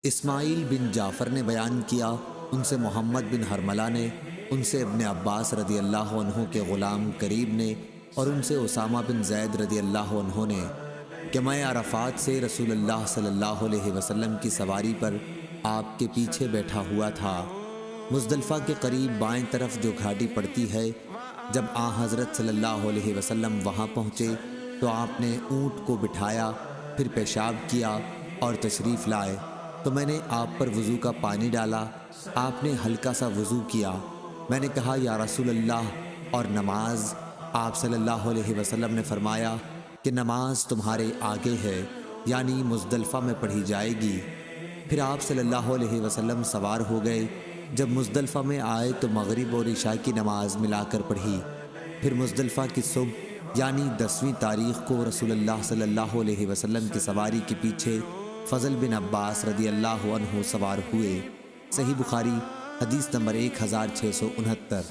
اسماعیل بن جعفر نے بیان کیا، ان سے محمد بن حرملہ نے، ان سے ابن عباس رضی اللہ عنہ کے غلام قریب نے، اور ان سے اسامہ بن زید رضی اللہ عنہ نے کہ میں عرفات سے رسول اللہ صلی اللہ علیہ وسلم کی سواری پر آپ کے پیچھے بیٹھا ہوا تھا۔ مزدلفہ کے قریب بائیں طرف جو گھاٹی پڑتی ہے، جب حضرت صلی اللہ علیہ وسلم وہاں پہنچے تو آپ نے اونٹ کو بٹھایا، پھر پیشاب کیا اور تشریف لائے تو میں نے آپ پر وضو کا پانی ڈالا، آپ نے ہلکا سا وضو کیا۔ میں نے کہا یا رسول اللہ، اور نماز؟ آپ صلی اللہ علیہ وسلم نے فرمایا کہ نماز تمہارے آگے ہے، یعنی مزدلفہ میں پڑھی جائے گی۔ پھر آپ صلی اللہ علیہ وسلم سوار ہو گئے، جب مزدلفہ میں آئے تو مغرب اور عشاء کی نماز ملا کر پڑھی۔ پھر مزدلفہ کی صبح یعنی 10ویں تاریخ کو رسول اللہ صلی اللہ علیہ وسلم کی سواری کے پیچھے فضل بن عباس رضی اللہ عنہ سوار ہوئے۔ صحیح بخاری حدیث نمبر 1669۔